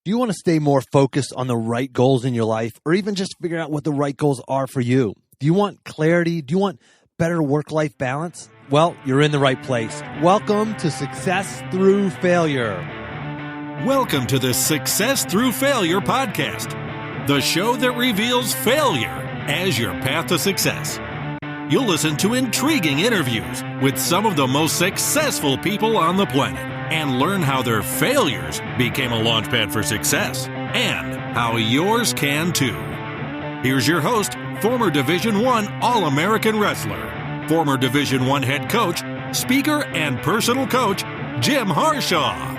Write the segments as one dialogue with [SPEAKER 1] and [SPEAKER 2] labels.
[SPEAKER 1] Do you want to stay more focused on the right goals in your life, or even just figure out what the right goals are for you? Do you want clarity? Do you want better work-life balance? Well, you're in the right place. Welcome to Success Through Failure.
[SPEAKER 2] Welcome to the Success Through Failure podcast, the show that reveals failure as your path to success. You'll listen to intriguing interviews with some of the most successful people on the planet and learn how their failures became a launchpad for success and how yours can too. Here's your host, former Division I All-American wrestler, former Division I head coach, speaker, and personal coach, Jim Harshaw.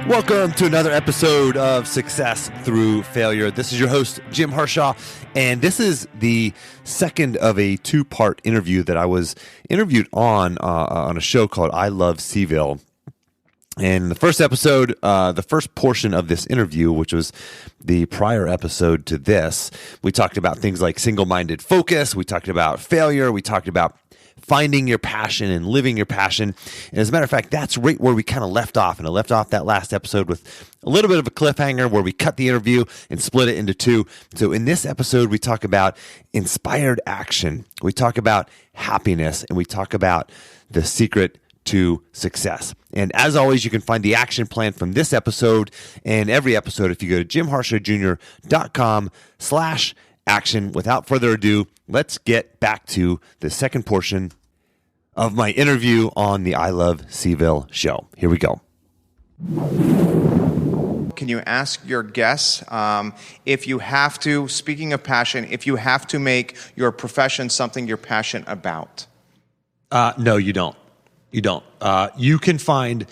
[SPEAKER 1] Welcome to another episode of Success Through Failure. This is your host, Jim Harshaw, and this is the second of a two-part interview that I was interviewed on a show called I Love Seville. And the first episode, the first portion of this interview, which was the prior episode to this, we talked about things like single-minded focus, we talked about failure, we talked about finding your passion and living your passion. And as a matter of fact, that's right where we kind of left off. And I left off that last episode with a little bit of a cliffhanger where we cut the interview and split it into two. So in this episode, we talk about inspired action. We talk about happiness, and we talk about the secret to success. And as always, you can find the action plan from this episode and every episode if you go to jimharshawjr.com/action. Without further ado, let's get back to the second portion of my interview on the I Love Seville show. Here we go.
[SPEAKER 3] Can you ask your guests if you have to, speaking of passion, if you have to make your profession something you're passionate about?
[SPEAKER 1] No, you don't. You don't. You can find,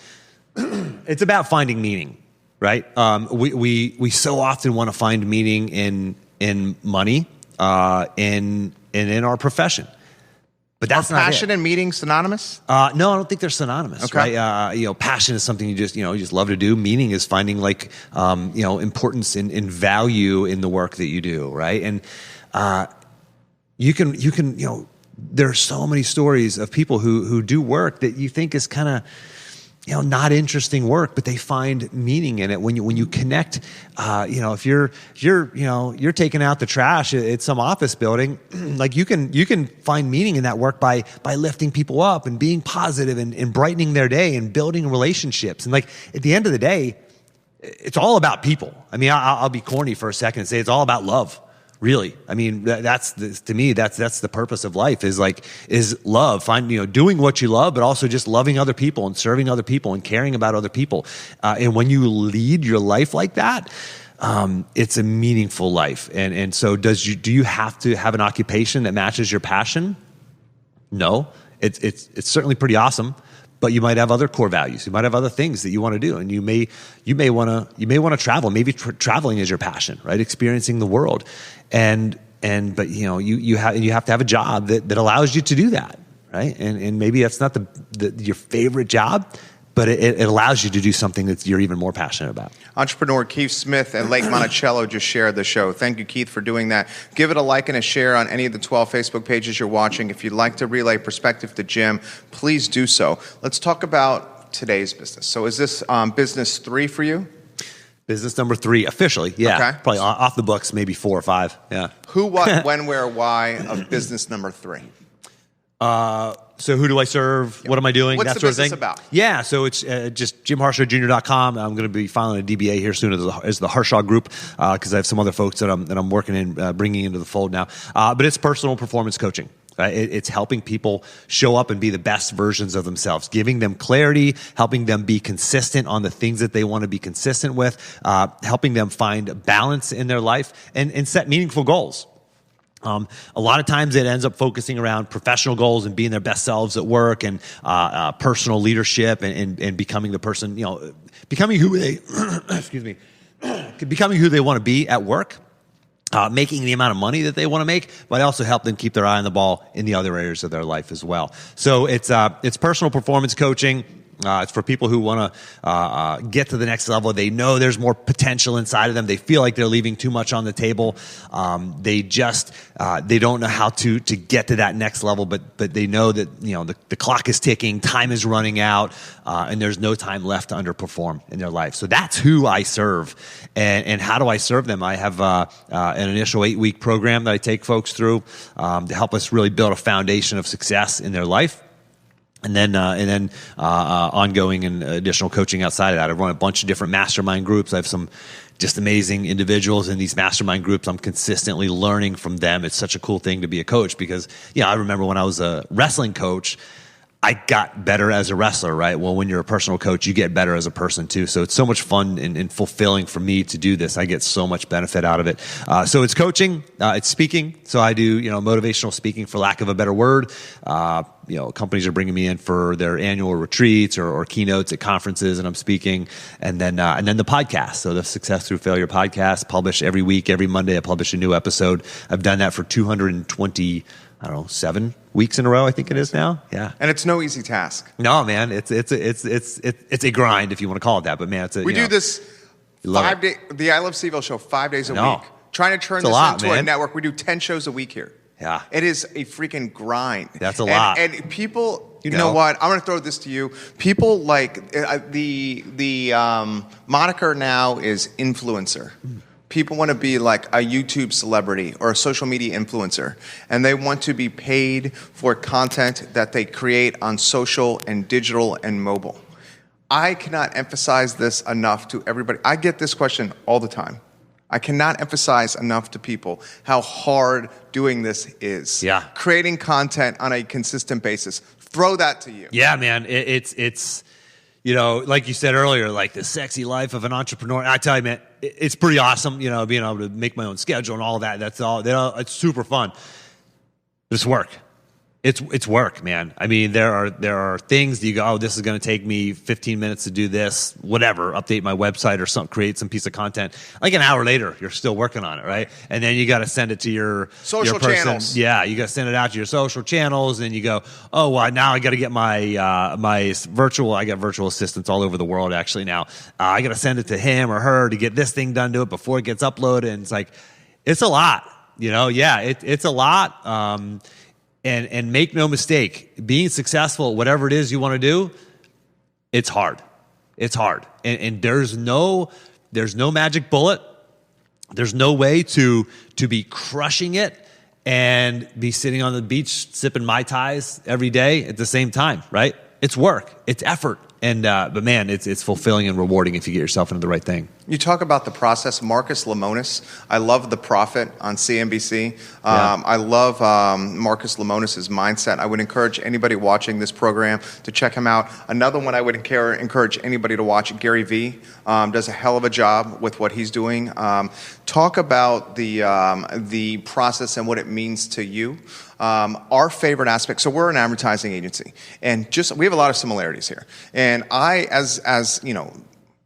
[SPEAKER 1] it's about finding meaning, right? We so often want to find meaning in money, in our profession. But that's not
[SPEAKER 3] passion and meaning synonymous?
[SPEAKER 1] No, I don't think they're synonymous,
[SPEAKER 3] okay.
[SPEAKER 1] Right? Passion is something you just love to do. Meaning is finding importance in value in the work that you do, right? And you can there are so many stories of people who do work that you think is kind of not interesting work, but they find meaning in it when you connect. If you're taking out the trash at some office building, like you can find meaning in that work by lifting people up and being positive and brightening their day and building relationships. And like at the end of the day, it's all about people. I mean, I'll be corny for a second and say it's all about love. Really, I mean, to me, that's the purpose of life is love. Doing what you love, but also just loving other people and serving other people and caring about other people. And when you lead your life like that, it's a meaningful life. And so, do you have to have an occupation that matches your passion? No, it's certainly pretty awesome. But you might have other core values. You might have other things that you want to do, and you may want to travel. Maybe traveling is your passion, right? Experiencing the world, but you have to have a job that allows you to do that, right? And maybe that's not your favorite job, but it allows you to do something that you're even more passionate about.
[SPEAKER 3] Entrepreneur Keith Smith and Lake Monticello just shared the show. Thank you, Keith, for doing that. Give it a like and a share on any of the 12 Facebook pages you're watching. If you'd like to relay perspective to Jim, please do so. Let's talk about today's business. So is this business 3 for you?
[SPEAKER 1] Business number 3, officially, yeah.
[SPEAKER 3] Okay.
[SPEAKER 1] Probably off the books, maybe 4 or 5, yeah.
[SPEAKER 3] Who, what, when, where, why of business number 3?
[SPEAKER 1] So who do I serve? What am I doing?
[SPEAKER 3] What's
[SPEAKER 1] that
[SPEAKER 3] the
[SPEAKER 1] sort of
[SPEAKER 3] business
[SPEAKER 1] thing.
[SPEAKER 3] about?
[SPEAKER 1] Yeah, so it's just jimharshawjr.com. I'm going to be filing a DBA here soon as the Harshaw Group because I have some other folks that I'm working in bringing into the fold now. But it's personal performance coaching. It's helping people show up and be the best versions of themselves, giving them clarity, helping them be consistent on the things that they want to be consistent with, helping them find balance in their life and set meaningful goals. A lot of times it ends up focusing around professional goals and being their best selves at work and personal leadership and becoming the person, becoming who they, becoming who they want to be at work. Making the amount of money that they want to make, but I also help them keep their eye on the ball in the other areas of their life as well. So it's personal performance coaching. It's for people who want to get to the next level. They know there's more potential inside of them. They feel like they're leaving too much on the table. They don't know how to get to that next level, but they know that the clock is ticking, time is running out, and there's no time left to underperform in their life. So that's who I serve. And how do I serve them? I have an initial 8-week program that I take folks through to help us really build a foundation of success in their life. And then ongoing and additional coaching outside of that. I've run a bunch of different mastermind groups. I have some just amazing individuals in these mastermind groups. I'm consistently learning from them. It's such a cool thing to be a coach because, I remember when I was a wrestling coach, I got better as a wrestler, right? Well, when you're a personal coach, you get better as a person too. So it's so much fun and fulfilling for me to do this. I get so much benefit out of it. So it's coaching, it's speaking. So I do, motivational speaking, for lack of a better word. Companies are bringing me in for their annual retreats or keynotes at conferences, and I'm speaking. And then the podcast. So the Success Through Failure podcast, publish every week, every Monday. I publish a new episode. I've done that for 7 weeks in a row, I think it is now. Yeah.
[SPEAKER 3] And it's no easy task.
[SPEAKER 1] No, man. It's a grind, if you want to call it that. But man,
[SPEAKER 3] we do this 5 days, the I Love Seville show 5 days a week. Trying to turn this into a network. We do 10 shows a week here.
[SPEAKER 1] Yeah.
[SPEAKER 3] It is a freaking grind.
[SPEAKER 1] That's a lot.
[SPEAKER 3] And people, you know what? I'm going to throw this to you. People like the moniker now is influencer. People want to be like a YouTube celebrity or a social media influencer, and they want to be paid for content that they create on social and digital and mobile. I cannot emphasize this enough to everybody. I get this question all the time. I cannot emphasize enough to people how hard doing this is.
[SPEAKER 1] Yeah. Creating
[SPEAKER 3] content on a consistent basis. Throw that to you.
[SPEAKER 1] Yeah, man. It's like you said earlier, like the sexy life of an entrepreneur. I tell you, man, it's pretty awesome, being able to make my own schedule and all that. That's all. It's super fun. It's work. It's work, man. I mean, there are things that you go, this is going to take me 15 minutes to do this, whatever, update my website or something, create some piece of content. Like an hour later, you're still working on it, right? And then you got to send it to your
[SPEAKER 3] social channels.
[SPEAKER 1] Yeah, you got to send it out to your social channels, and you go, oh, well, now I got to get my virtual. I got virtual assistants all over the world actually now. I got to send it to him or her to get this thing done to it before it gets uploaded. And it's like, it's a lot, Yeah, it's a lot. And make no mistake, being successful at whatever it is you want to do, it's hard. It's hard. And there's no magic bullet. There's no way to be crushing it and be sitting on the beach sipping Mai Tais every day at the same time, right? It's work. It's effort. And but man, it's fulfilling and rewarding if you get yourself into the right thing.
[SPEAKER 3] You talk about the process. Marcus Lemonis. I love The Prophet on CNBC. I love Marcus Lemonis' mindset. I would encourage anybody watching this program to check him out. Another one I would encourage anybody to watch, Gary Vee. Does a hell of a job with what he's doing. Talk about the process and what it means to you. Our favorite aspect, so we're an advertising agency, and we have a lot of similarities here. And I, as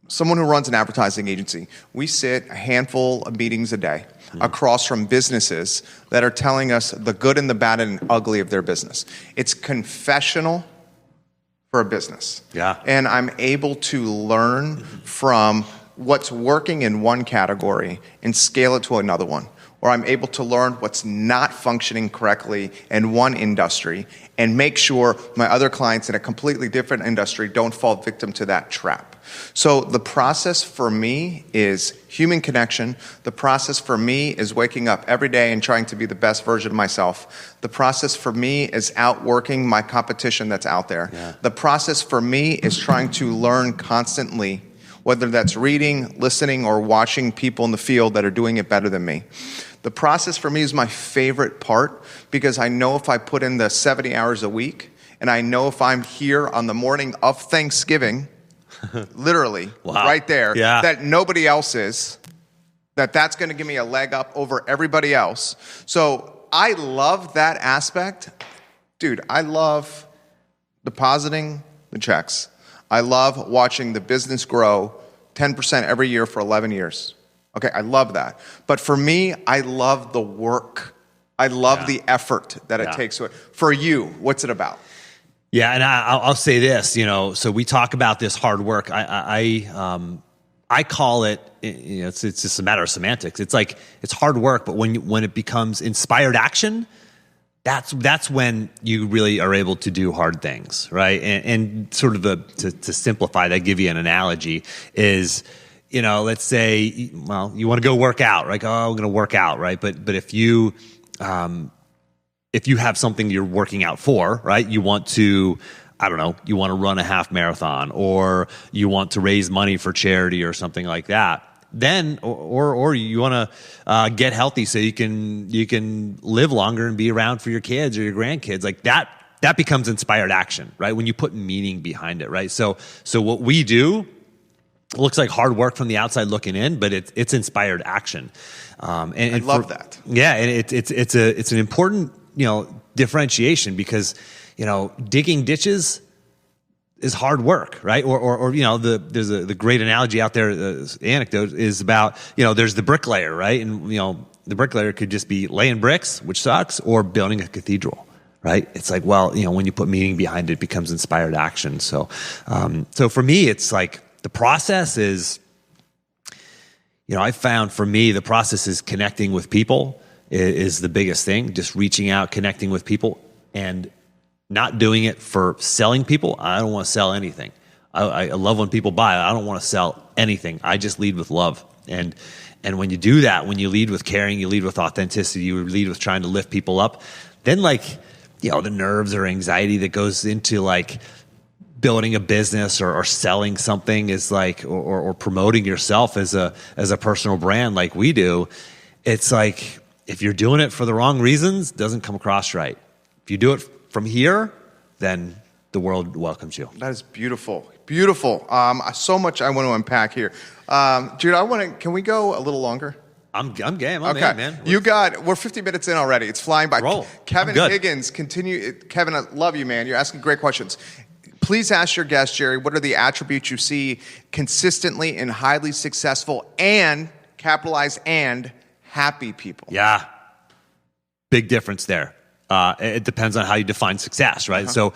[SPEAKER 3] someone who runs an advertising agency, we sit a handful of meetings a day across from businesses that are telling us the good and the bad and ugly of their business. It's confessional for a business.
[SPEAKER 1] Yeah.
[SPEAKER 3] And I'm able to learn from what's working in one category and scale it to another one. Or I'm able to learn what's not functioning correctly in one industry and make sure my other clients in a completely different industry don't fall victim to that trap. So the process for me is human connection. The process for me is waking up every day and trying to be the best version of myself. The process for me is outworking my competition that's out there.
[SPEAKER 1] Yeah.
[SPEAKER 3] The process for me is trying to learn constantly, whether that's reading, listening, or watching people in the field that are doing it better than me. The process for me is my favorite part because I know if I put in the 70 hours a week, and I know if I'm here on the morning of Thanksgiving, literally, right there, that nobody else is, that's going to give me a leg up over everybody else. So I love that aspect. Dude, I love depositing the checks. I love watching the business grow 10% every year for 11 years. Okay, I love that. But for me, I love the work. I love the effort that it takes. For you, what's it about?
[SPEAKER 1] Yeah, and I'll say this, so we talk about this hard work. I call it, it's just a matter of semantics. It's like, it's hard work, but when it becomes inspired action, that's when you really are able to do hard things, right? And sort of to simplify that, give you an analogy is, let's say, you want to go work out, right? Oh, I'm going to work out, right? But if you have something you're working out for, right? You want to, you want to run a half marathon, or you want to raise money for charity or something like that. Then, or you want to get healthy so you can live longer and be around for your kids or your grandkids, like that becomes inspired action, right? When you put meaning behind it, right? So what we do looks like hard work from the outside looking in, but it's inspired action. And
[SPEAKER 3] I love that.
[SPEAKER 1] Yeah, and it's an important differentiation, because digging ditches is hard work, right? Or there's the great analogy out there, anecdote is about, there's the bricklayer, right? And the bricklayer could just be laying bricks, which sucks, or building a cathedral, right? It's like, when you put meaning behind it, it becomes inspired action. So for me, it's like the process is, I found for me, the process is connecting with people is the biggest thing. Just reaching out, connecting with people, and not doing it for selling people. I don't want to sell anything. I love when people buy. I don't want to sell anything. I just lead with love. And when you do that, when you lead with caring, you lead with authenticity, you lead with trying to lift people up, then the nerves or anxiety that goes into building a business or selling something is or promoting yourself as a personal brand like we do. It's like, if you're doing it for the wrong reasons, it doesn't come across right. If you do it from here, then the world welcomes you.
[SPEAKER 3] That is beautiful. Beautiful. So much I want to unpack here. Jude, can we go a little longer?
[SPEAKER 1] I'm game. I'm in, man.
[SPEAKER 3] We're 50 minutes in already. It's flying by.
[SPEAKER 1] Roll.
[SPEAKER 3] Kevin Higgins, Kevin, I love you, man. You're asking great questions. Please ask your guest, Jerry, what are the attributes you see consistently in highly successful and, capitalize, and happy people?
[SPEAKER 1] Yeah. Big difference there. It depends on how you define success, right?
[SPEAKER 3] Uh-huh.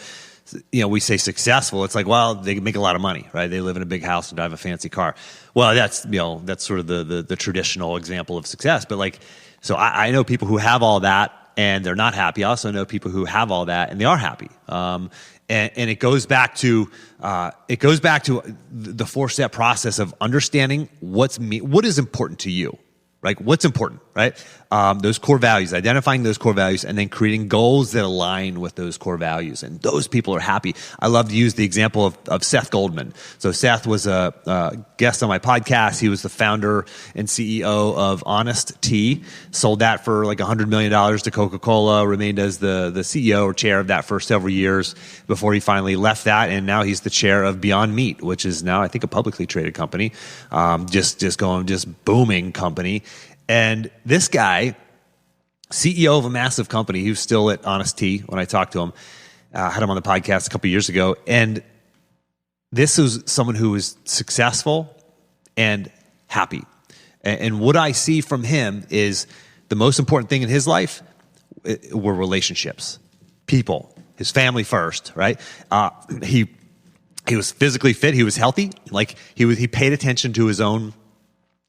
[SPEAKER 1] So, we say successful. It's like, they make a lot of money, right? They live in a big house and drive a fancy car. Well, that's sort of the traditional example of success. But so I know people who have all that and they're not happy. I also know people who have all that and they are happy. And it goes back to the 4-step process of understanding what is important to you. Right? What's important, right? Those core values, identifying those core values, and then creating goals that align with those core values. And those people are happy. I love to use the example of Seth Goldman. So Seth was a guest on my podcast. He was the founder and CEO of Honest Tea. Sold that for $100 million to Coca-Cola. Remained as the CEO or chair of that for several years before he finally left that. And now he's the chair of Beyond Meat, which is now, I think, a publicly traded company. Just booming company. And this guy, CEO of a massive company, he was still at Honest Tea when I talked to him. Had him on the podcast a couple years ago. And this was someone who was successful and happy. And what I see from him is the most important thing in his life were relationships, people, his family first, right? He was physically fit. He was healthy. He paid attention to his own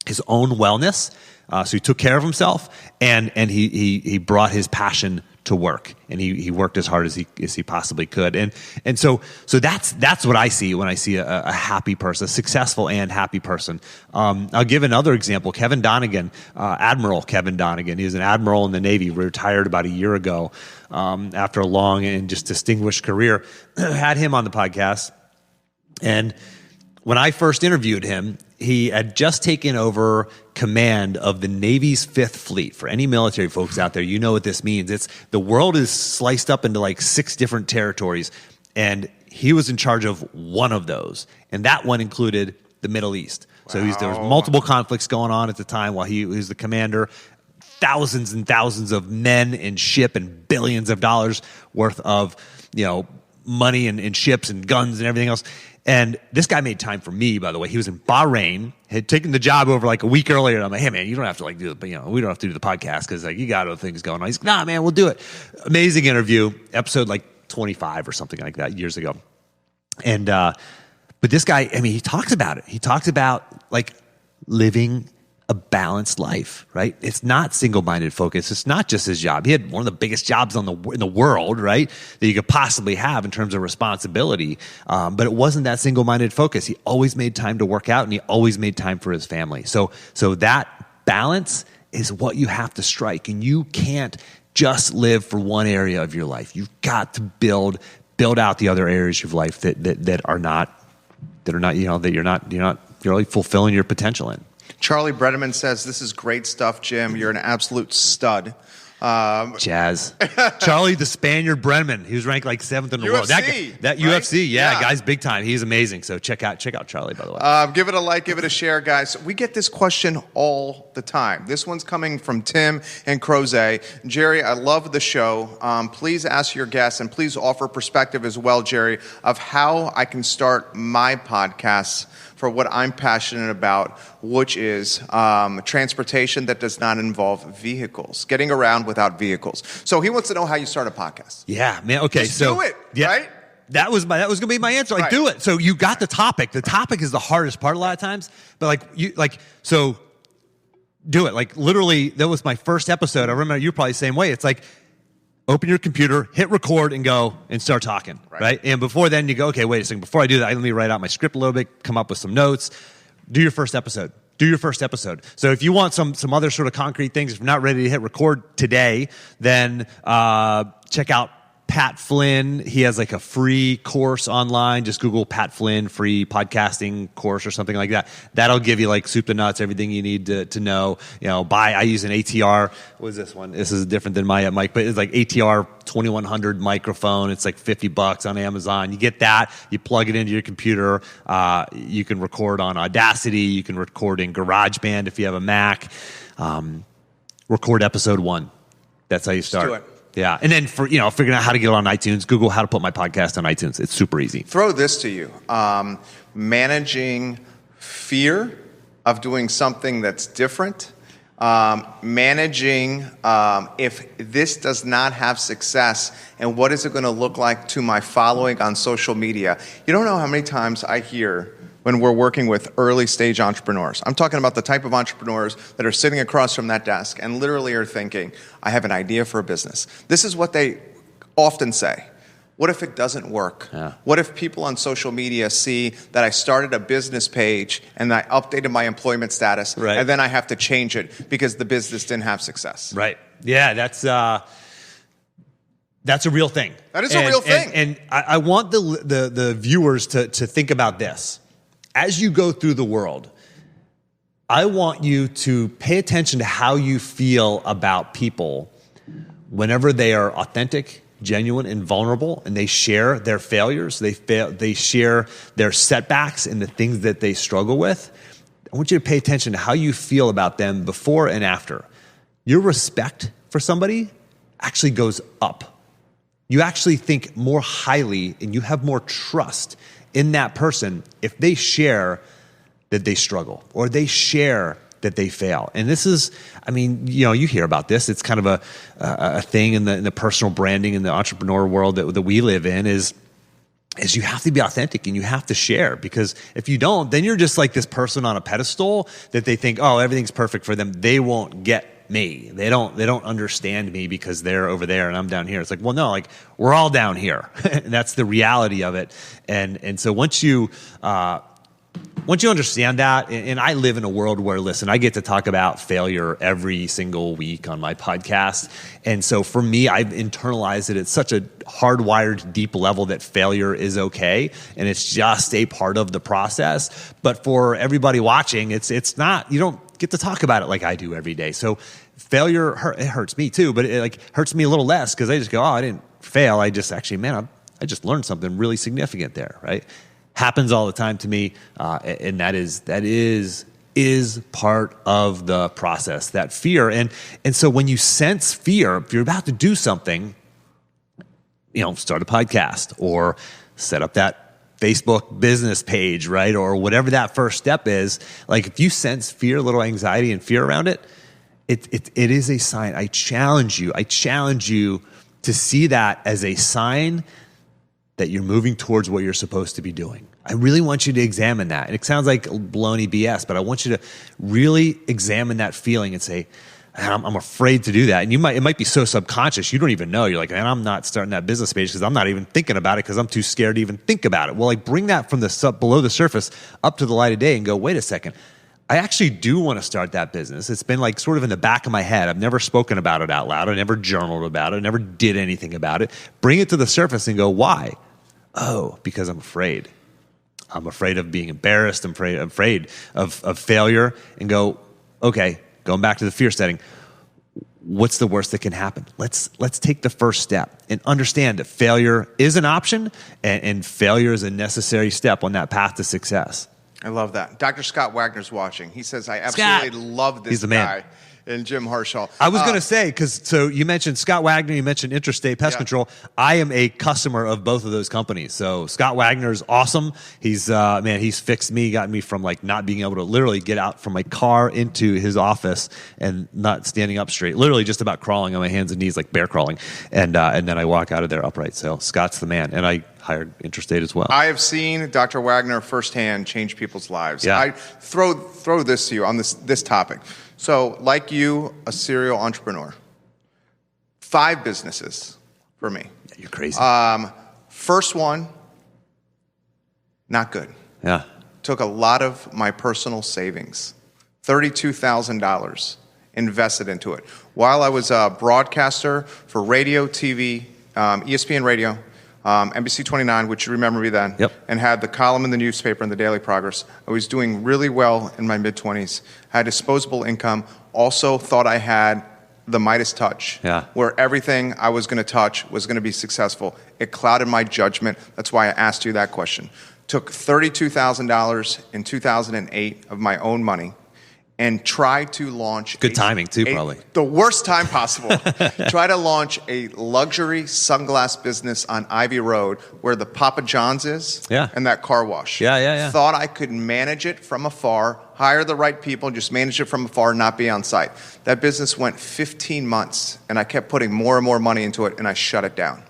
[SPEAKER 1] wellness. So he took care of himself, and he brought his passion to work, and he worked as hard as he possibly could. And so that's what I see when I see a happy person, a successful and happy person. I'll give another example. Kevin Donegan, Admiral Kevin Donegan. He was an admiral in the Navy, retired about a year ago after a long and just distinguished career. Had him on the podcast, and when I first interviewed him, he had just taken over command of the Navy's 5th Fleet. For any military folks out there, you know what this means. The world is sliced up into 6 different territories, and he was in charge of one of those, and that one included the Middle East. Wow. So there was multiple conflicts going on at the time while he was the commander. Thousands and thousands of men and ship and billions of dollars worth of money and ships and guns and everything else. And this guy made time for me, by the way. He was in Bahrain, had taken the job over a week earlier. And I'm like, hey, man, you don't have to do it, but we don't have to do the podcast because you got other things going on. He's like, nah, man, we'll do it. Amazing interview, episode 25 or something like that years ago. And, but this guy, I mean, he talks about it. He talks about like living a balanced life, right? It's not single-minded focus. It's not just his job. He had one of the biggest jobs in the world, right? That you could possibly have in terms of responsibility. But it wasn't that single-minded focus. He always made time to work out and he always made time for his family. So that balance is what you have to strike. And you can't just live for one area of your life. You've got to build out the other areas of life that are not, you know, that you're not really fulfilling your potential in.
[SPEAKER 3] Charlie Bredeman says, this is great stuff, Jim. You're an absolute stud.
[SPEAKER 1] Jazz. Charlie the Spaniard Bredeman. He was ranked like 7th in the world. That
[SPEAKER 3] right?
[SPEAKER 1] UFC, yeah, guy's big time. He's amazing. So check out Charlie, by the way.
[SPEAKER 3] Give it a like, give it a share, guys. We get this question all the time. This one's coming from Tim and Crozet. Jerry, I love the show. Please ask your guests and please offer perspective as well, Jerry, of how I can start my podcasts for what I'm passionate about, which is transportation that does not involve vehicles, getting around without vehicles. So he wants to know how you start a podcast.
[SPEAKER 1] Yeah, man. Okay,
[SPEAKER 3] Just do it, right?
[SPEAKER 1] That was going to be my answer. Like, do it. So you got the topic. The topic is the hardest part a lot of times. But so do it. Like literally, that was my first episode. I remember you probably the same way. It's like, open your computer, hit record, and go and start talking, right? And before then, you go, okay, wait a second. Before I do that, let me write out my script a little bit, come up with some notes. Do your first episode. So if you want some other sort of concrete things, if you're not ready to hit record today, then check out Pat Flynn. He has like a free course online. Just Google Pat Flynn free podcasting course or something like that. That'll give you like soup to nuts, everything you need to know. You know, I use an ATR. What is this one? This is different than my mic, but it's like ATR 2100 microphone. It's like $50 on Amazon. You get that. You plug it into your computer. You can record on Audacity. You can record in GarageBand if you have a Mac. Record episode 1. That's how you start.
[SPEAKER 3] Let's do it.
[SPEAKER 1] Yeah, and then for figuring out how to get on iTunes, Google how to put my podcast on iTunes. It's super easy.
[SPEAKER 3] Throw this to you: managing fear of doing something that's different, managing if this does not have success, and what is it going to look like to my following on social media. You don't know how many times I hear when we're working with early stage entrepreneurs. I'm talking about the type of entrepreneurs that are sitting across from that desk and literally are thinking, I have an idea for a business. This is what they often say. What if it doesn't work? Yeah. What if people on social media see that I started a business page and I updated my employment status, and then I have to change it because the business didn't have success?
[SPEAKER 1] Right. Yeah, that's a real thing.
[SPEAKER 3] That is a real thing.
[SPEAKER 1] And I want the viewers to think about this. As you go through the world, I want you to pay attention to how you feel about people whenever they are authentic, genuine, and vulnerable, and they share their failures, they share their setbacks and the things that they struggle with. I want you to pay attention to how you feel about them before and after. Your respect for somebody actually goes up. You actually think more highly and you have more trust in that person if they share that they struggle or they share that they fail. And this is, you hear about this. It's kind of a thing in the personal branding in the entrepreneur world that we live in is you have to be authentic and you have to share, because if you don't, then you're just like this person on a pedestal that they think, oh, everything's perfect for them. They won't get me. They don't understand me because they're over there and I'm down here. It's like, well, no, like we're all down here. And that's the reality of it. And so once you understand that, and I live in a world where, listen, I get to talk about failure every single week on my podcast. And so for me, I've internalized it at such a hardwired, deep level that failure is okay. And it's just a part of the process. But for everybody watching, it's not, you don't get to talk about it like I do every day. So failure, it hurts me too, but it hurts me a little less because I just go, oh, I didn't fail. I just actually, I just learned something really significant there, right? Happens all the time to me, and that is part of the process, that fear. And so when you sense fear, if you're about to do something, start a podcast or set up that Facebook business page, right? Or whatever that first step is, like if you sense fear, a little anxiety and fear around it, it is a sign. I challenge you to see that as a sign that you're moving towards what you're supposed to be doing. I really want you to examine that. And it sounds like baloney BS, but I want you to really examine that feeling and say, I'm afraid to do that. And it might be so subconscious, you don't even know. You're like, man, I'm not starting that business page because I'm not even thinking about it because I'm too scared to even think about it. Well, like bring that from the below the surface up to the light of day and go, wait a second. I actually do want to start that business. It's been like sort of in the back of my head. I've never spoken about it out loud. I never journaled about it. I never did anything about it. Bring it to the surface and go, why? Oh, because I'm afraid. I'm afraid of being embarrassed. I'm afraid of failure. And go, okay, going back to the fear setting, what's the worst that can happen? Let's take the first step and understand that failure is an option and failure is a necessary step on that path to success.
[SPEAKER 3] I love that. Dr. Scott Wagner's watching. He says, I absolutely love this guy and Jim Harshaw.
[SPEAKER 1] I was going to say, so you mentioned Scott Wagner, you mentioned Interstate Pest Control. I am a customer of both of those companies. So Scott Wagner is awesome. He's fixed me, gotten me from like not being able to literally get out from my car into his office and not standing up straight, literally just about crawling on my hands and knees, like bear crawling. And then I walk out of there upright. So Scott's the man. And I hired Interstate as well.
[SPEAKER 3] I have seen Dr. Wagner firsthand change people's lives.
[SPEAKER 1] Yeah.
[SPEAKER 3] I throw this to you on this topic. So, like you, a serial entrepreneur, 5 businesses for me.
[SPEAKER 1] Yeah, you're crazy.
[SPEAKER 3] First one, not good.
[SPEAKER 1] Yeah.
[SPEAKER 3] Took a lot of my personal savings, $32,000 invested into it. While I was a broadcaster for radio, TV, ESPN Radio, NBC 29, which you remember me then, and had the column in the newspaper and the Daily Progress. I was doing really well in my mid-20s, had disposable income, also thought I had the Midas touch, where everything I was going to touch was going to be successful. It clouded my judgment. That's why I asked you that question. Took $32,000 in 2008 of my own money and try to launch...
[SPEAKER 1] Good timing, too, probably.
[SPEAKER 3] The worst time possible. Try to launch a luxury sunglass business on Ivy Road where the Papa John's is and that car wash. Thought I could manage it from afar, hire the right people, just manage it from afar, not be on site. That business went 15 months, and I kept putting more and more money into it, and I shut it down.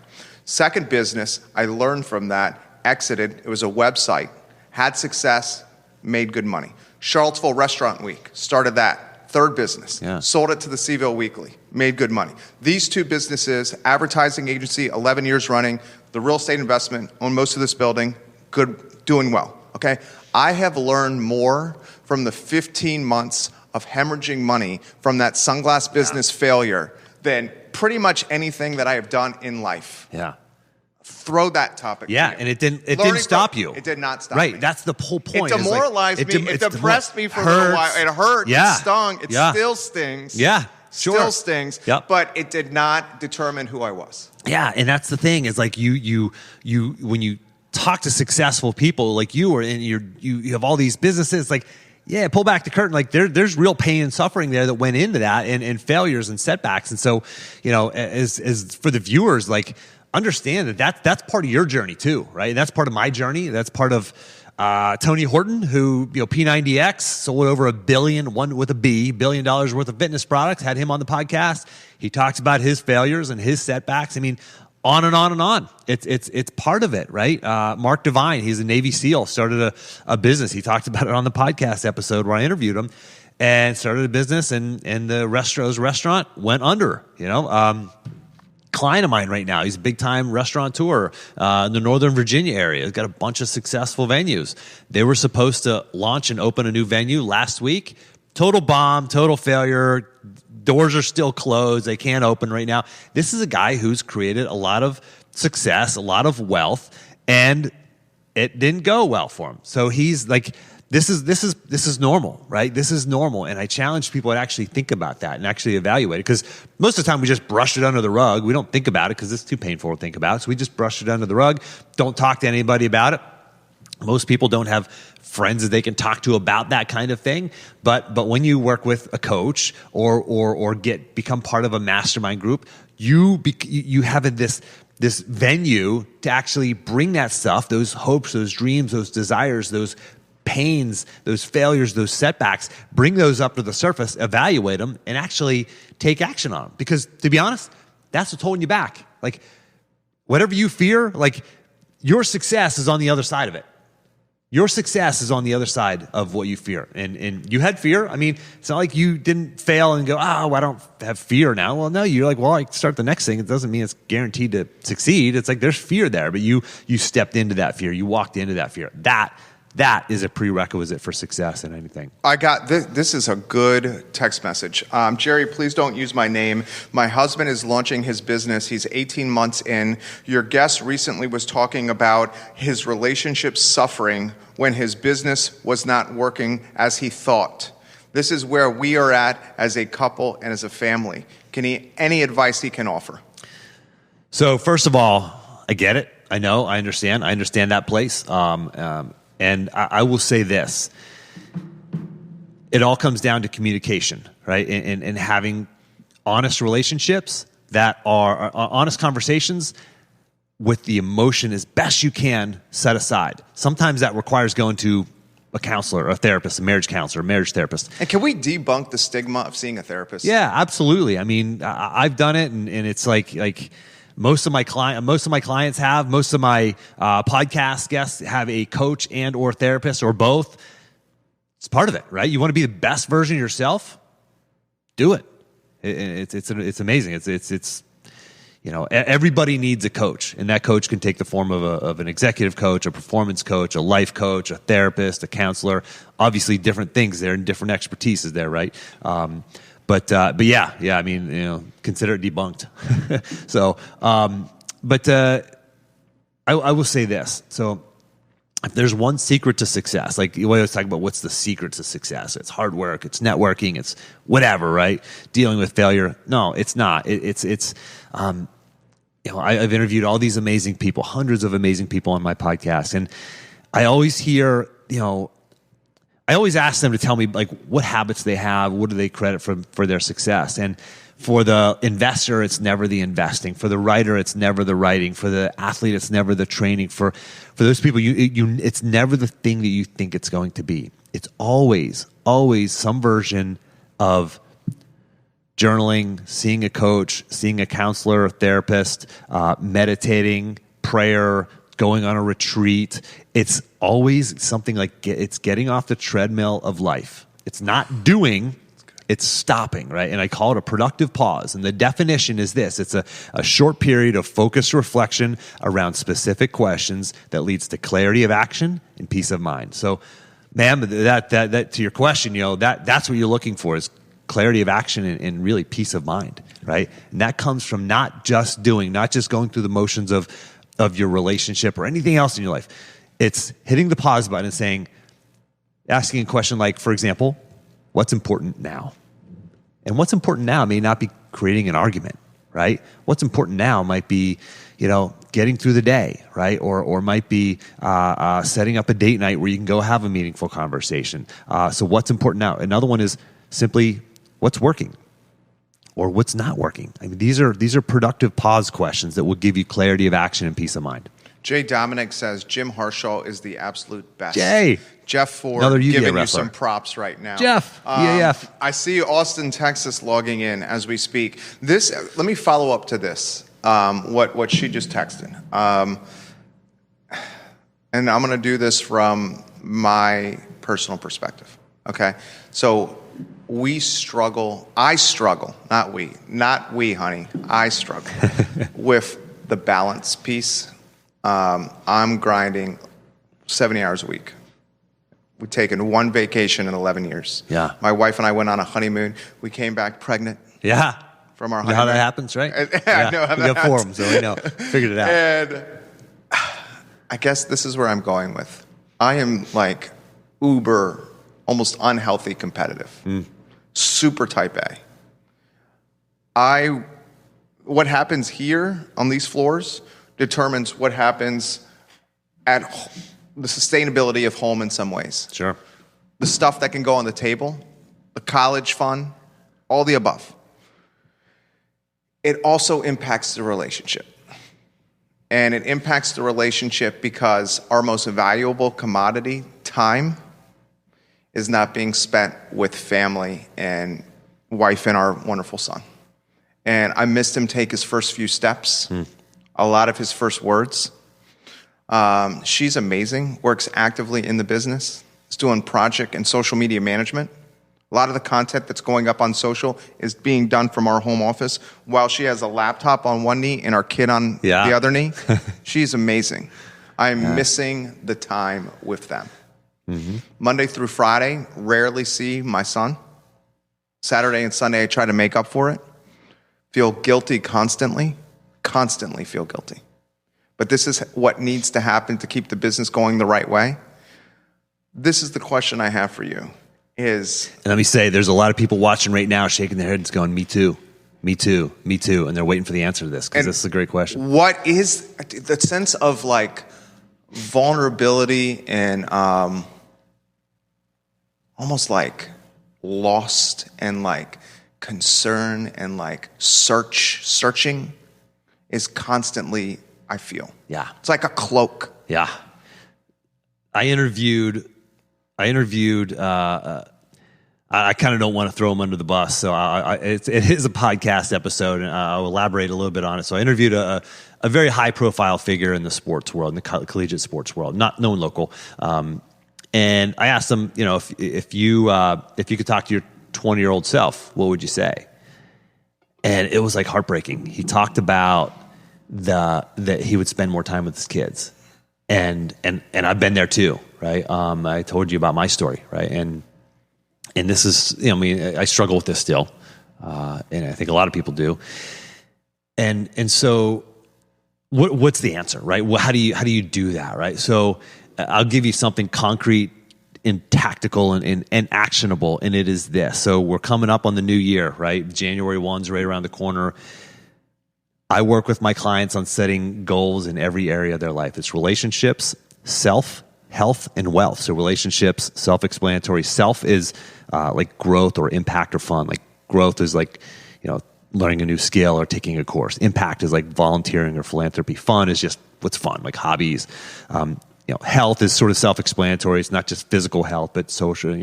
[SPEAKER 3] Second business, I learned from that, exited. It was a website, had success, made good money. Charlottesville Restaurant Week, started that. Third business. Sold it to the Seaville Weekly, made good money. These 2 businesses, advertising agency, 11 years running, the real estate investment, own most of this building, good, doing well, okay? I have learned more from the 15 months of hemorrhaging money from that sunglass business failure than pretty much anything that I have done in life. Throw that topic.
[SPEAKER 1] And it didn't stop you.
[SPEAKER 3] It did not stop
[SPEAKER 1] me.
[SPEAKER 3] me.
[SPEAKER 1] That's the whole point.
[SPEAKER 3] It demoralized me. It depressed me for a little while. It hurt. It stung. It still stings. Still stings. But it did not determine who I was.
[SPEAKER 1] And that's the thing is like you when you talk to successful people like you or and you have all these businesses like. Pull back the curtain. Like there's real pain and suffering there that went into that, and failures and setbacks. And so, as for the viewers, like understand that's part of your journey too, right? And that's part of my journey. That's part of Tony Horton, who P90X sold over $1 billion worth of fitness products. Had him on the podcast. He talks about his failures and his setbacks. I mean. On and on and on. It's part of it, right? Mark Devine, he's a Navy SEAL, started a business. He talked about it on the podcast episode where I interviewed him, and started a business, and the Restro's restaurant went under. Client of mine right now, he's a big time restaurateur in the Northern Virginia area. He's got a bunch of successful venues. They were supposed to launch and open a new venue last week. Total bomb, total failure. Doors are still closed. They can't open right now. This is a guy who's created a lot of success, a lot of wealth, and it didn't go well for him. So he's like, this is normal, right? This is normal. And I challenge people to actually think about that and actually evaluate it. Because most of the time we just brush it under the rug. We don't think about it because it's too painful to think about. So we just brush it under the rug. Don't talk to anybody about it. Most people don't have friends that they can talk to about that kind of thing. But when you work with a coach or become part of a mastermind group, you have this venue to actually bring that stuff, those hopes, those dreams, those desires, those pains, those failures, those setbacks, bring those up to the surface, evaluate them, and actually take action on them. Because to be honest, that's what's holding you back. Like, whatever you fear, like, your success is on the other side of it. Your success is on the other side of what you fear. And you had fear. I mean, it's not like you didn't fail and go, I don't have fear now. Well, no, you're like, well, I start the next thing. It doesn't mean it's guaranteed to succeed. It's like there's fear there, but you stepped into that fear. You walked into that fear. That is a prerequisite for success in anything.
[SPEAKER 3] I got this. This is a good text message. Jerry, please don't use my name. My husband is launching his business. He's 18 months in. Your guest recently was talking about his relationship suffering when his business was not working as he thought. This is where we are at as a couple and as a family. Any advice he can offer?
[SPEAKER 1] So first of all, I get it. I know. I understand. I understand that place. And I will say this. It all comes down to communication, right? And having honest relationships that are honest conversations with the emotion as best you can set aside. Sometimes that requires going to a counselor, a therapist, a marriage counselor, a marriage therapist.
[SPEAKER 3] And can we debunk the stigma of seeing a therapist?
[SPEAKER 1] Yeah, absolutely. I mean, I've done it, and it's like most of my clients have, most of my podcast guests have a coach and or therapist or both. It's part of it, right? You want to be the best version of yourself? Do it. It's amazing. It's everybody needs a coach, and that coach can take the form of an executive coach, a performance coach, a life coach, a therapist, a counselor. Obviously, different things there and different expertises there, right? But yeah. I mean, consider it debunked. So, I will say this. So, if there's one secret to success, like we always talk about, what's the secret to success? It's hard work, it's networking, it's whatever, right? Dealing with failure. No, it's not. I've interviewed all these amazing people, hundreds of amazing people on my podcast, and I always hear, I always ask them to tell me, like, what habits they have, what do they credit for their success. And for the investor, it's never the investing. For the writer, it's never the writing. For the athlete, it's never the training. For those people, it's never the thing that you think it's going to be. It's always some version of journaling, seeing a coach, seeing a counselor or therapist, meditating, prayer, going on a retreat. It's always something like it's getting off the treadmill of life. It's not doing, it's stopping, right? And I call it a productive pause. And the definition is this. It's a short period of focused reflection around specific questions that leads to clarity of action and peace of mind. So, ma'am, that to your question, that's what you're looking for, is clarity of action and really peace of mind, right? And that comes from not just doing, not just going through the motions of your relationship or anything else in your life. It's hitting the pause button and asking a question like, for example, what's important now? And what's important now may not be creating an argument, right? What's important now might be, getting through the day, right? Or might be setting up a date night where you can go have a meaningful conversation. So what's important now? Another one is simply what's working or what's not working. I mean, these are productive pause questions that will give you clarity of action and peace of mind.
[SPEAKER 3] Jay Dominic says Jim Harshaw is the absolute best.
[SPEAKER 1] Jay.
[SPEAKER 3] Jeff Ford giving you some props right now.
[SPEAKER 1] Jeff, EAF.
[SPEAKER 3] I see Austin, Texas logging in as we speak. Let me follow up to this, what she just texted. And I'm going to do this from my personal perspective, okay? So I struggle, not we, honey. I struggle with the balance piece. I'm grinding 70 hours a week. We've taken one vacation in 11 years.
[SPEAKER 1] Yeah.
[SPEAKER 3] My wife and I went on a honeymoon. We came back pregnant.
[SPEAKER 1] Yeah.
[SPEAKER 3] From our honeymoon.
[SPEAKER 1] You know how that happens, right?
[SPEAKER 3] I know how that happens.
[SPEAKER 1] We got forums, so we know. Figured it out.
[SPEAKER 3] And I guess this is where I'm going with. I am like uber, almost unhealthy competitive. Super type A. What happens here on these floors determines what happens at the sustainability of home in some ways.
[SPEAKER 1] Sure.
[SPEAKER 3] The stuff that can go on the table, the college fund, all the above. It also impacts the relationship. And it impacts the relationship because our most valuable commodity, time, is not being spent with family and wife and our wonderful son. And I missed him take his first few steps, a lot of his first words. She's amazing, works actively in the business, is doing project and social media management. A lot of the content that's going up on social is being done from our home office while she has a laptop on one knee and our kid on the other knee. She's amazing. I'm missing the time with them. Monday through Friday, rarely see my son. Saturday and Sunday, I try to make up for it. Feel guilty constantly feel guilty. But this is what needs to happen to keep the business going the right way. This is the question I have for you. And
[SPEAKER 1] let me say, there's a lot of people watching right now shaking their heads going, me too, me too, me too. And they're waiting for the answer to this because this is a great question.
[SPEAKER 3] What is the sense of like vulnerability and almost like lost and like concern and like searching is constantly, I feel.
[SPEAKER 1] Yeah.
[SPEAKER 3] It's like a cloak.
[SPEAKER 1] Yeah. I interviewed I kind of don't want to throw him under the bus, so it is a podcast episode, and I'll elaborate a little bit on it. So I interviewed a very high-profile figure in the sports world, in the collegiate sports world, not known local, and I asked him, if you could talk to your 20-year-old self, what would you say? And it was like heartbreaking. He talked about that he would spend more time with his kids, and I've been there too, right? I told you about my story, right? And this is, I struggle with this still, and I think a lot of people do. And so, what's the answer, right? Well, how do you do that, right? So, I'll give you something concrete and tactical and actionable, and it is this. So, we're coming up on the new year, right? January 1's right around the corner. I work with my clients on setting goals in every area of their life. It's relationships, self, health, and wealth. So relationships, self-explanatory. Self is like growth or impact or fun. Like growth is like, learning a new skill or taking a course. Impact is like volunteering or philanthropy. Fun is just what's fun, like hobbies. Health is sort of self-explanatory. It's not just physical health, but social,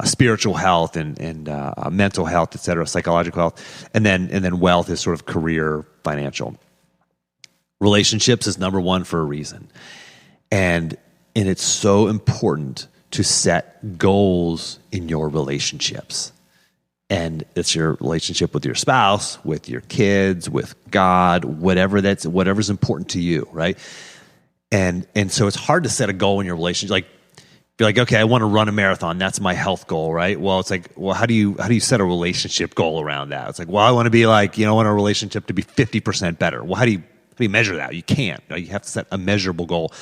[SPEAKER 1] spiritual health and mental health, et cetera, psychological health. And then wealth is sort of career, financial. Relationships is number one for a reason. And it's so important to set goals in your relationships. And it's your relationship with your spouse, with your kids, with God, whatever's important to you, right? And so it's hard to set a goal in your relationship. Like, be like, okay, I want to run a marathon. That's my health goal, right? Well, it's like, well, how do you set a relationship goal around that? It's like, well, I want to be like, I want a relationship to be 50% better. Well, how do you measure that? You can't. You have to set a measurable goal.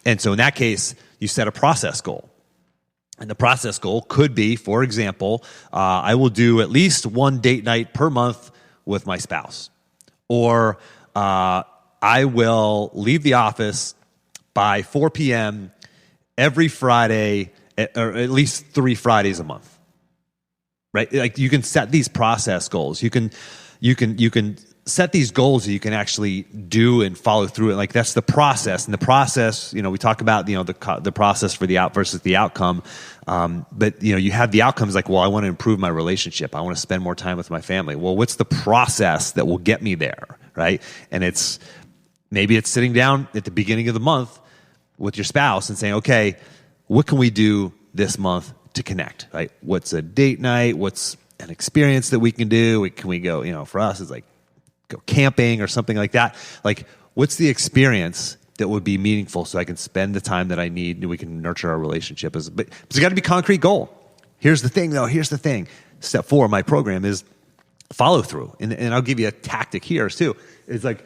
[SPEAKER 1] And so in that case, you set a process goal. And the process goal could be, for example, I will do at least one date night per month with my spouse. Or I will leave the office by 4 p.m. every Friday, or at least 3 Fridays a month. Right? Like you can set these process goals. You can set these goals that you can actually do and follow through it. Like that's the process. And the process, we talk about, the process for the out versus the outcome. But you have the outcomes like, well, I want to improve my relationship. I want to spend more time with my family. Well, what's the process that will get me there? Right. And maybe it's sitting down at the beginning of the month with your spouse and saying, okay, what can we do this month to connect? Right. What's a date night? What's an experience that we can do? Can we go, for us, it's like, go camping or something like that. Like, what's the experience that would be meaningful so I can spend the time that I need and we can nurture our relationship? But it's got to be a concrete goal. Here's the thing, though. Here's the thing. Step 4 of my program is follow through. And I'll give you a tactic here, too. It's like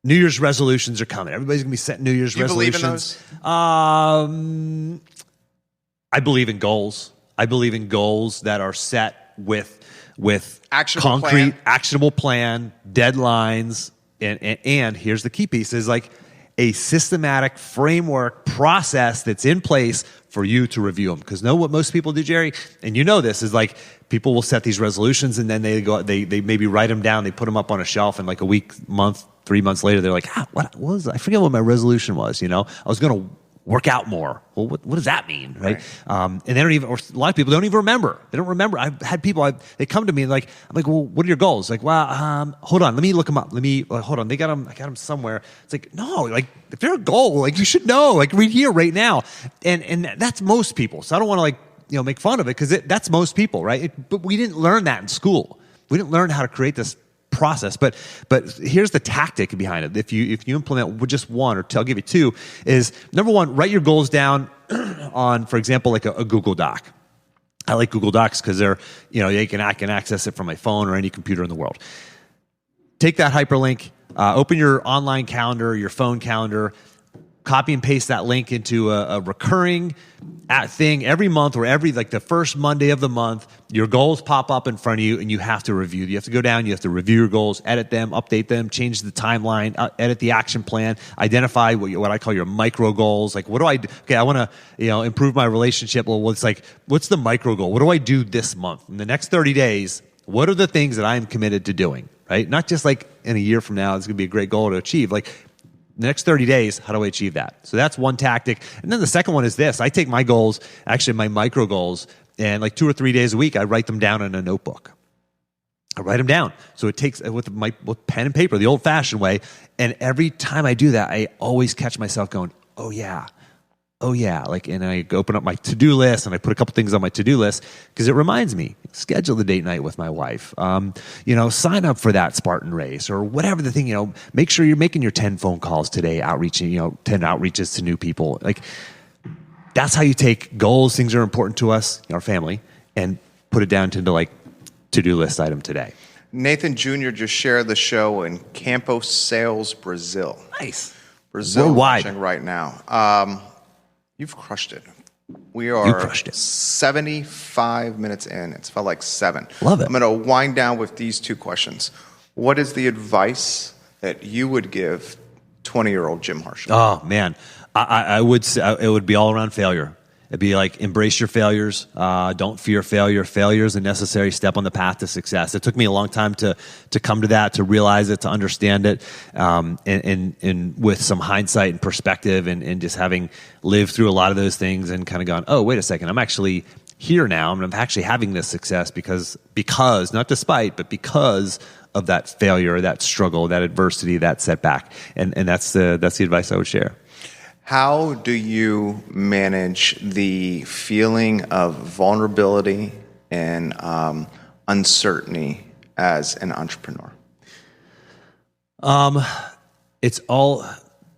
[SPEAKER 1] New Year's resolutions are coming. Everybody's going to be setting New Year's resolutions.
[SPEAKER 3] You believe in those?
[SPEAKER 1] I believe in goals. I believe in goals that are set with actionable plan, deadlines, and here's the key piece is like a systematic framework process that's in place for you to review them. Because know what most people do, Jerry, and this is like people will set these resolutions and then they maybe write them down, they put them up on a shelf, and like a week, month, 3 months later, they're like, what was I forget what my resolution was. I was going to work out more. Well, what does that mean, right? And they don't even, or a lot of people don't even remember. They don't remember. I've had people, they come to me and I'm like, well, what are your goals? Like, well, hold on, let me look them up. Hold on, I got them somewhere. It's like, no, like if they're a goal, like you should know, like read here right now. And that's most people. So I don't want to make fun of it because that's most people, right? But we didn't learn that in school. We didn't learn how to create this process, but here's the tactic behind it. If you implement just one, or I'll give you two, is number one, write your goals down on, for example, like a Google Doc. I like I can access it from my phone or any computer in the world. Take that hyperlink, open your online calendar, your phone calendar, copy and paste that link into a recurring thing every month, or the first Monday of the month, your goals pop up in front of you and you have to review. You have to go down, you have to review your goals, edit them, update them, change the timeline, edit the action plan, identify what I call your micro goals. Like, what do I do? Okay, I want to, improve my relationship. Well, it's like, what's the micro goal? What do I do this month? In the next 30 days, what are the things that I am committed to doing, right? Not just like in a year from now, it's going to be a great goal to achieve. Like, the next 30 days, how do I achieve that? So that's one tactic. And then the second one is this. I take my goals, actually my micro goals, and like 2 or 3 days a week, I write them down in a notebook. I write them down. So it takes with pen and paper, the old-fashioned way. And every time I do that, I always catch myself going, oh yeah. And I open up my to-do list and I put a couple things on my to-do list because it reminds me, schedule the date night with my wife, sign up for that Spartan race or whatever the thing, make sure you're making your 10 phone calls today, 10 outreaches to new people. Like, that's how you take goals, things that are important to us, our family, and put it down into like to-do list item today.
[SPEAKER 3] Nathan Jr. just shared the show in Campos Sales, Brazil.
[SPEAKER 1] Nice.
[SPEAKER 3] Brazil
[SPEAKER 1] worldwide.
[SPEAKER 3] Watching right now. You've crushed it. We are 75 minutes in. It's felt like 7.
[SPEAKER 1] Love it.
[SPEAKER 3] I'm going to wind down with these 2 questions. What is the advice that you would give 20-year-old Jim Harshaw?
[SPEAKER 1] Oh, man. I would say it would be all around failure. It'd be like, embrace your failures. Don't fear failure. Failure is a necessary step on the path to success. It took me a long time to come to that, to realize it, to understand it, and with some hindsight and perspective, and just having lived through a lot of those things and kind of gone, oh, wait a second, I'm actually here now, and I'm actually having this success because not despite, but because of that failure, that struggle, that adversity, that setback, and that's the advice I would share.
[SPEAKER 3] How do you manage the feeling of vulnerability and uncertainty as an entrepreneur?
[SPEAKER 1] It's all,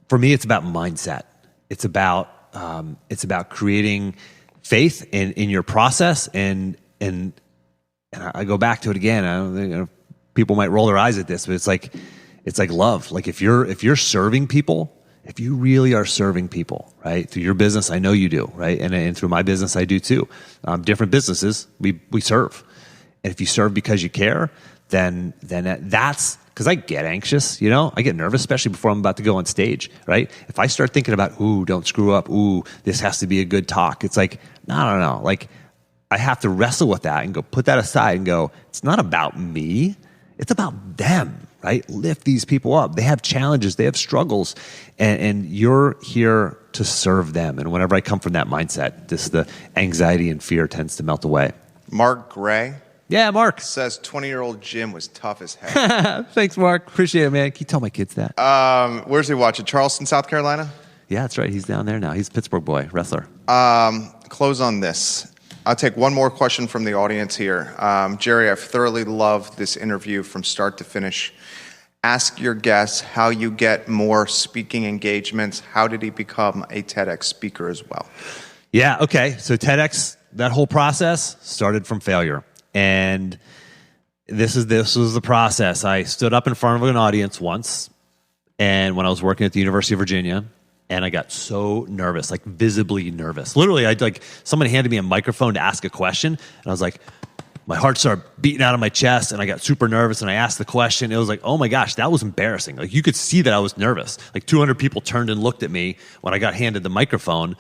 [SPEAKER 1] for me, it's about mindset. It's about creating faith in your process, and I go back to it again. I don't think, people might roll their eyes at this, but it's like love. Like if you're serving people, if you really are serving people, right, through your business, I know you do, right, and through my business, I do too. Different businesses, we serve, and if you serve because you care, then that's, because I get anxious, I get nervous, especially before I'm about to go on stage, right? If I start thinking about, ooh, don't screw up, ooh, this has to be a good talk, it's like, no, like I have to wrestle with that and go put that aside and go, it's not about me, it's about them. Right? Lift these people up. They have challenges. They have struggles. And you're here to serve them. And whenever I come from that mindset, the anxiety and fear tends to melt away.
[SPEAKER 3] Mark Gray.
[SPEAKER 1] Yeah, Mark.
[SPEAKER 3] Says 20-year-old Jim was tough as heck.
[SPEAKER 1] Thanks, Mark. Appreciate it, man. Can you tell my kids that?
[SPEAKER 3] Where's he watching? Charleston, South Carolina?
[SPEAKER 1] Yeah, that's right. He's down there now. He's a Pittsburgh boy, wrestler.
[SPEAKER 3] Close on this. I'll take one more question from the audience here. Jerry, I've thoroughly loved this interview from start to finish. Ask your guests how you get more speaking engagements. How did he become a TEDx speaker as well?
[SPEAKER 1] Yeah, okay. So TEDx, that whole process started from failure. And this was the process. I stood up in front of an audience once, and when I was working at the University of Virginia, and I got so nervous, like visibly nervous. Literally, someone handed me a microphone to ask a question, and I was like, my heart started beating out of my chest, and I got super nervous, and I asked the question. It was like, oh my gosh, that was embarrassing. Like, you could see that I was nervous. Like 200 people turned and looked at me when I got handed the microphone,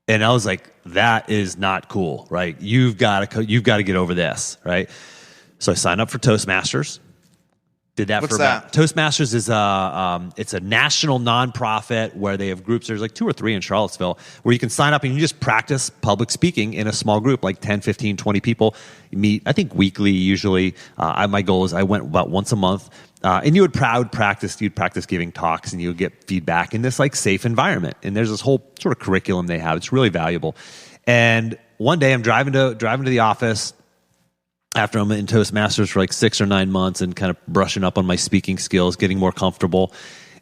[SPEAKER 1] and I was like, that is not cool, right? You've got to get over this, right? So I signed up for Toastmasters. Did that
[SPEAKER 3] What's
[SPEAKER 1] for about Toastmasters is it's a national nonprofit where they have groups. There's like 2 or 3 in Charlottesville where you can sign up and you just practice public speaking in a small group, like 10, 15, 20 people. You meet, I think, weekly usually. My goal is I went about once a month. And you'd practice giving talks, and you would get feedback in this like safe environment. And there's this whole sort of curriculum they have. It's really valuable. And one day I'm driving to the office after I'm in Toastmasters for like 6 or 9 months and kind of brushing up on my speaking skills, getting more comfortable.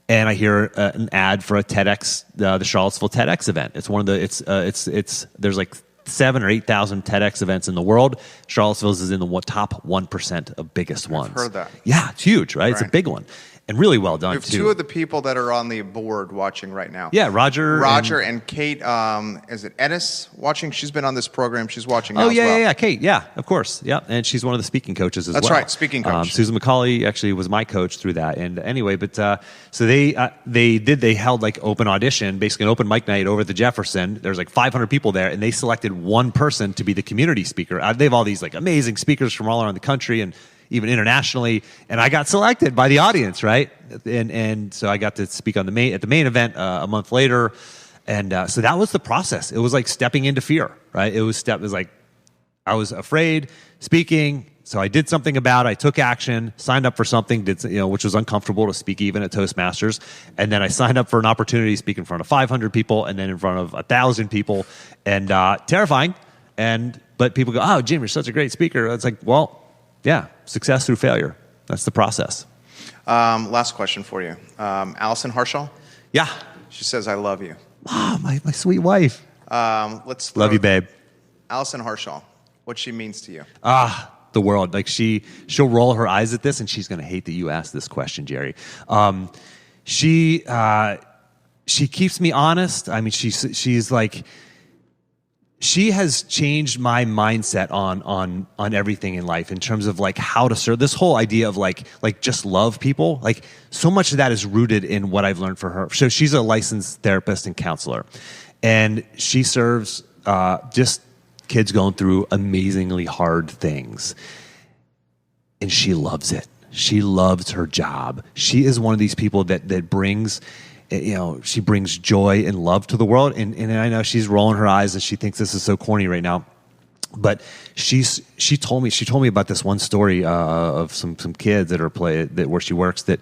[SPEAKER 1] And I hear an ad for a TEDx, the Charlottesville TEDx event. It's one of the there's like 7,000 or 8,000 TEDx events in the world. Charlottesville's is in the top 1% of biggest ones.
[SPEAKER 3] I've heard that.
[SPEAKER 1] Yeah, it's huge, right? It's a big one. And really well done,
[SPEAKER 3] We have
[SPEAKER 1] too.
[SPEAKER 3] 2 of the people that are on the board watching right now.
[SPEAKER 1] Yeah, Roger
[SPEAKER 3] and Kate, is it Ennis watching? She's been on this program. She's watching now
[SPEAKER 1] Oh,
[SPEAKER 3] as
[SPEAKER 1] yeah,
[SPEAKER 3] well.
[SPEAKER 1] yeah, Kate. Yeah, of course. Yeah, and she's one of the speaking coaches as well.
[SPEAKER 3] That's right, speaking coach.
[SPEAKER 1] Susan McCauley actually was my coach through that. And anyway, but so they held like open audition, basically an open mic night over at the Jefferson. There's like 500 people there, and they selected one person to be the community speaker. They have all these like amazing speakers from all around the country and even internationally, and I got selected by the audience, right? And so I got to speak on at the main event a month later, and so that was the process. It was like stepping into fear, right? It was like I was afraid speaking, so I did something about it. I took action, signed up for something, which was uncomfortable to speak even at Toastmasters, and then I signed up for an opportunity to speak in front of 500 people, and then in front of 1,000 people, and terrifying. But people go, "Oh, Jim, you're such a great speaker." It's like, well. Yeah, success through failure. That's the process.
[SPEAKER 3] Last question for you. Allison Harshaw?
[SPEAKER 1] Yeah.
[SPEAKER 3] She says, I love you.
[SPEAKER 1] Oh, my sweet wife. Love you, babe. Allison
[SPEAKER 3] Harshaw, what she means to you.
[SPEAKER 1] The world. Like she'll roll her eyes at this, and she's going to hate that you asked this question, Jerry. She keeps me honest. I mean, she's like... She has changed my mindset on everything in life in terms of like how to serve. This whole idea of like just love people. Like so much of that is rooted in what I've learned from her. So she's a licensed therapist and counselor, and she serves just kids going through amazingly hard things, and she loves it. She loves her job. She is one of these people that brings. She brings joy and love to the world, and I know she's rolling her eyes and she thinks this is so corny right now, but she told me about this one story of some kids where she works that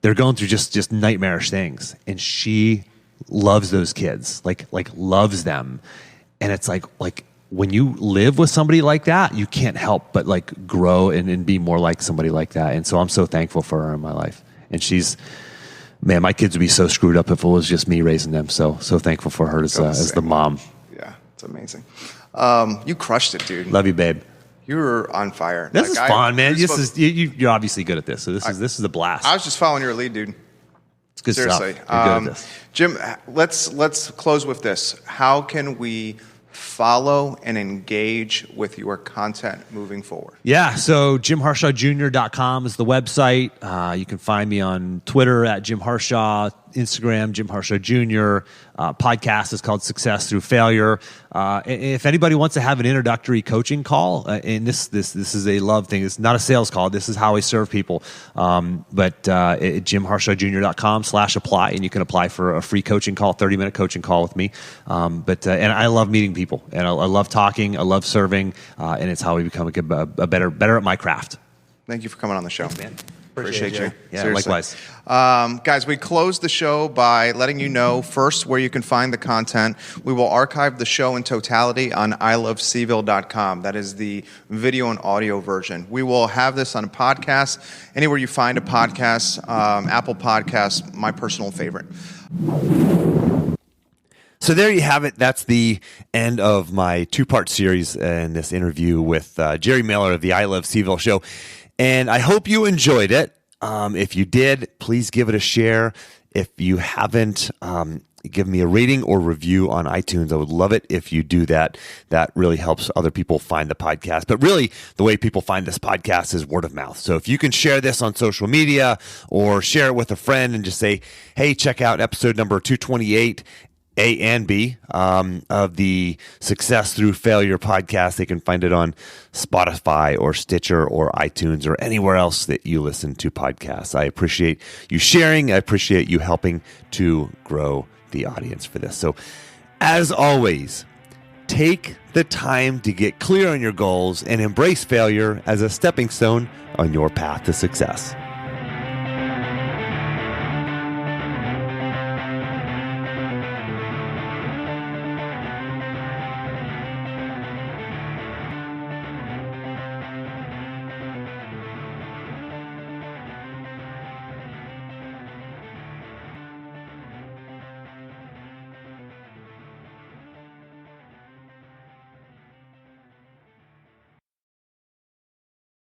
[SPEAKER 1] they're going through just nightmarish things, and she loves those kids, like loves them, and it's like when you live with somebody like that, you can't help but like grow and be more like somebody like that, and so I'm so thankful for her in my life, and she's. Man, my kids would be so screwed up if it was just me raising them. So thankful for her as the mom.
[SPEAKER 3] Yeah, it's amazing. You crushed it, dude.
[SPEAKER 1] Love you, babe.
[SPEAKER 3] You were on fire.
[SPEAKER 1] This is fun, man. You're obviously good at this. So this is a blast.
[SPEAKER 3] I was just following your lead, dude.
[SPEAKER 1] It's good
[SPEAKER 3] Seriously.
[SPEAKER 1] stuff. You're good at this.
[SPEAKER 3] Jim, let's close with this. How can we follow and engage with your content moving forward?
[SPEAKER 1] Yeah, so JimHarshawJr.com is the website. You can find me on Twitter at Jim Harshaw, Instagram, Jim Harshaw Jr. Podcast is called Success Through Failure. If anybody wants to have an introductory coaching call, and this is a love thing. It's not a sales call. This is how I serve people. But at JimHarshawJr.com/apply, and you can apply for a free coaching call, 30-minute coaching call with me. And I love meeting people, and I love talking. I love serving, and it's how we become a better at my craft.
[SPEAKER 3] Thank you for coming on the show.
[SPEAKER 1] Thanks, man.
[SPEAKER 3] Appreciate you.
[SPEAKER 1] Yeah,
[SPEAKER 3] Seriously.
[SPEAKER 1] likewise.
[SPEAKER 3] Guys, we close the show by letting you know first where you can find the content. We will archive the show in totality on iloveseville.com. That is the video and audio version. We will have this on a podcast. Anywhere you find a podcast, Apple Podcasts, my personal favorite.
[SPEAKER 1] So there you have it. That's the end of my two-part series in this interview with Jerry Miller of the I Love Seville show. And I hope you enjoyed it. If you did, please give it a share. If you haven't, give me a rating or review on iTunes. I would love it if you do that. That really helps other people find the podcast. But really, the way people find this podcast is word of mouth. So if you can share this on social media or share it with a friend and just say, hey, check out episode number 228, A and B of the Success Through Failure podcast. They can find it on Spotify or Stitcher or iTunes or anywhere else that you listen to podcasts. I appreciate you sharing. I appreciate you helping to grow the audience for this. So as always, take the time to get clear on your goals and embrace failure as a stepping stone on your path to success.